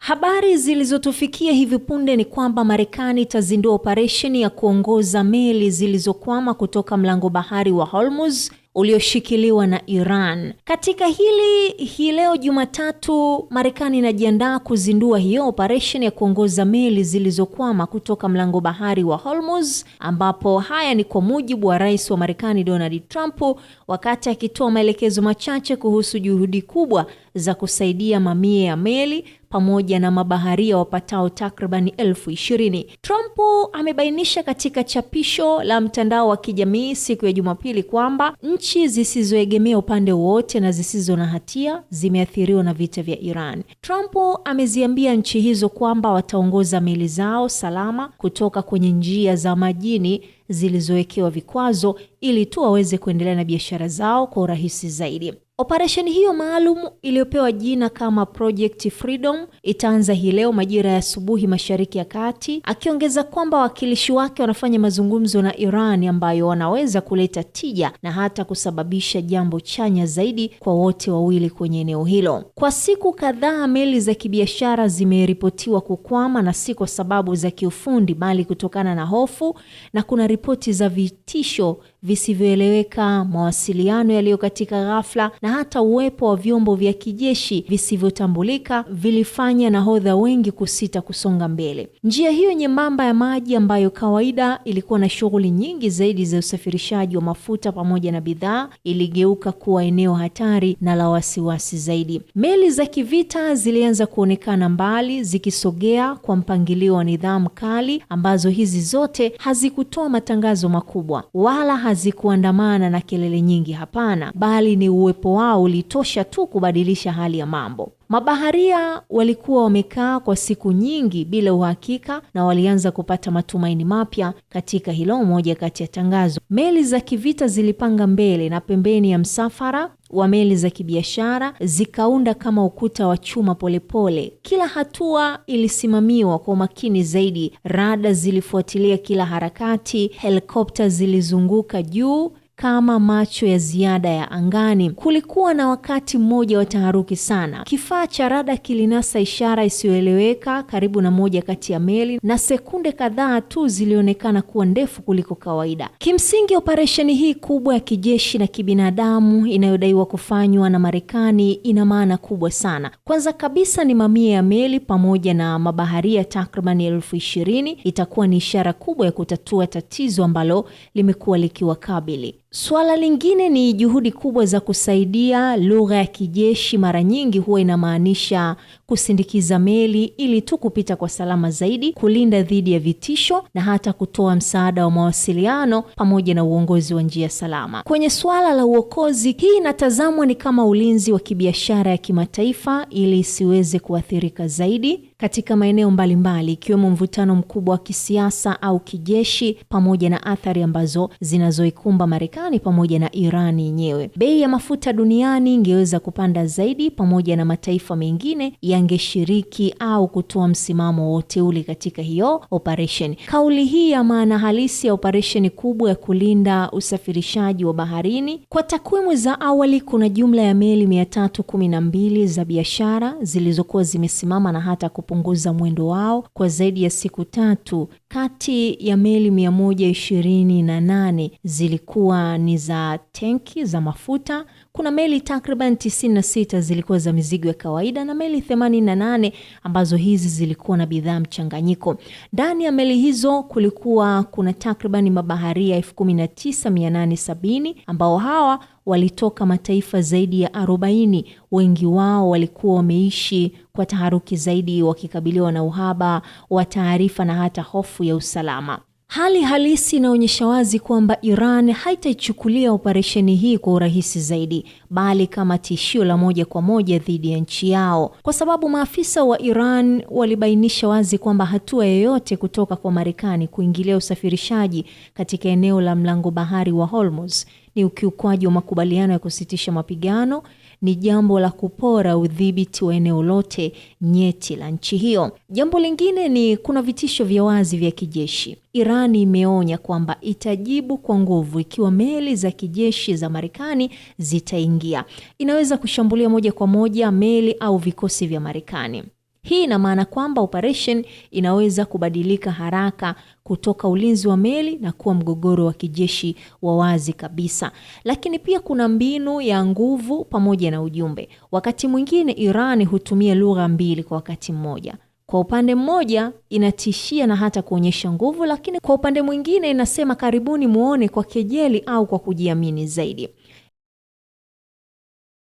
Habari zilizotufikia hivi punde ni kwamba Marekani itazindua operesheni ya kuongoza meli zilizokwama kutoka mlango bahari wa Hormuz ulioshikiliwa na Iran. Katika hii leo Jumatatu, Marekani inajiandaa kuzindua hiyo operation ya kuongoza meli zilizokwama kutoka mlango bahari wa Hormuz, ambapo haya ni kwa mujibu wa Rais wa Marekani Donald Trump wakati akitoa maelekezo machache kuhusu juhudi kubwa za kusaidia mamia ya meli pamoja na mabaharia wapatao takriban 20,000. Trump amebainisha katika chapisho la mtandao wa kijamii siku ya Jumapili kwamba nchi zisizoegemea upande wote na zisizo na hatia zimeathiriwa na vita vya Iran. Trump ameziambia nchi hizo kwamba wataongoza meli zao salama kutoka kwenye njia za majini zilizowekewa vikwazo ili tu waweze kuendelea na biashara zao kwa urahisi zaidi. Operesheni hiyo maalum iliyopewa jina kama Project Freedom itaanza hii leo majira ya asubuhi Mashariki ya Kati, akiongeza kwamba wakilishi wake wanafanya mazungumzo na Iran ambayo wanaweza kuleta tija na hata kusababisha jambo chanya zaidi kwa wote wawili kwenye eneo hilo. Kwa siku kadhaa meli za kibiashara zimeripotiwa kukwama, na si kwa sababu za kiufundi bali kutokana na hofu, na kuna ripoti za vitisho visivyoeleweka, mawasiliano yaliyo katika ghafla na hata uwepo wa vyombo vya kijeshi visivyotambulika vilifanya nahodha wengi kusita kusonga mbele. Njia hiyo nyembamba ya maji ambayo kawaida ilikuwa na shughuli nyingi zaidi za usafirishaji wa mafuta pamoja na bidhaa iligeuka kuwa eneo hatari na la wasiwasi zaidi. Meli za kivita zilianza kuonekana mbali zikisogea kwa mpangilio wa nidhamu kali, ambazo hizi zote hazikutoa matangazo makubwa wala hazikuandamana na kelele nyingi, hapana, bali ni uwepo wao ulitosha tu kubadilisha hali ya mambo. Mabaharia walikuwa wamekaa kwa siku nyingi bila uhakika na walianza kupata matumaini mapya katika hilo. Moja kati ya tangazo, meli za kivita zilipanga mbele na pembeni ya msafara wa meli za kibiashara zikaunda kama ukuta wa chuma polepole. Kila hatua ilisimamiwa kwa umakini zaidi. Rada zilifuatilia kila harakati, helikopta zilizunguka juu kama macho ya ziada ya angani. Kulikuwa na wakati mmoja wa taharuki sana. Kifaa cha rada kilinasa ishara isiyoeleweka karibu na moja kati ya meli, na sekunde kadhaa tu zilionekana kuwa ndefu kuliko kawaida. Kimsingi, operesheni hii kubwa ya kijeshi na kibinadamu inayodaiwa kufanywa na Marekani ina maana kubwa sana. Kwanza kabisa ni mamia ya meli pamoja na mabaharia takriban 20,000 itakuwa ni ishara kubwa ya kutatua tatizo ambalo limekuwa likiwakabili. Swala lingine ni juhudi kubwa za kusaidia. Lugha ya kijeshi mara nyingi huwa inamaanisha kusindikiza meli ili tu kupita kwa salama zaidi, kulinda dhidi ya vitisho na hata kutoa msaada wa mawasiliano pamoja na uongozi wa njia salama. Kwenye swala la uokozi, hii inatazamwa ni kama ulinzi wa kibiashara ya kimataifa ili isiweze kuathirika zaidi katika maeneo mbalimbali, ikiwemo mvutano mkubwa wa kisiasa au kijeshi pamoja na athari ambazo zinazoikumba Marekani pamoja na Iran yenyewe. Bei ya mafuta duniani ingeweza kupanda zaidi pamoja na mataifa mengine yangeshiriki au kutoa msimamo wote ule katika hiyo operation. Kauli hii ya maana halisi ya operation kubwa ya kulinda usafirishaji wa baharini. Kwa takwimu za awali, kuna jumla ya meli 312 za biashara zilizokuwa zimesimama na hata kupunguza mwendo wao kwa zaidi ya siku 3. Kati ya meli 128 zilikuwa ni za tenki za mafuta. Kuna meli takriban 96 zilikuwa za mizigo ya kawaida na meli 88 ambazo hizi zilikuwa na bidhaa mchanganyiko. Ndani ya meli hizo kuna takriban mabaharia 19,870 ambao hawa walitoka mataifa zaidi ya 40. Wengi wao walikuwa wameishi kwa taharuki zaidi, wakikabiliwa na uhaba wa taarifa na hata hofu ya usalama. Hali halisi inaonyesha wazi kwamba Iran haitaichukulia operesheni hii kwa urahisi zaidi, bali kama tishio la moja kwa moja dhidi ya nchi yao, kwa sababu maafisa wa Iran walibainisha wazi kwamba hatua yoyote kutoka kwa Marekani kuingilia usafirishaji katika eneo la mlango bahari wa Hormuz ni ukiukwaji wa makubaliano ya kusitisha mapigano, ni jambo la kupora udhibiti wa eneo lote nyeti la nchi hiyo. Jambo lingine ni kuna vitisho vya wazi vya kijeshi. Iran imeonya kwamba itajibu kwa nguvu ikiwa meli za kijeshi za Marekani zitaingia. Inaweza kushambulia moja kwa moja meli au vikosi vya Marekani. Hii ina maana kwamba operation inaweza kubadilika haraka kutoka ulinzi wa meli na kuwa mgogoro wa kijeshi wa wazi kabisa. Lakini pia kuna mbinu ya nguvu pamoja na ujumbe. Wakati mwingine Iran hutumia lugha mbili kwa wakati mmoja. Kwa upande mmoja inatishia na hata kuonyesha nguvu, lakini kwa upande mwingine inasema karibuni muone, kwa kejeli au kwa kujiamini zaidi.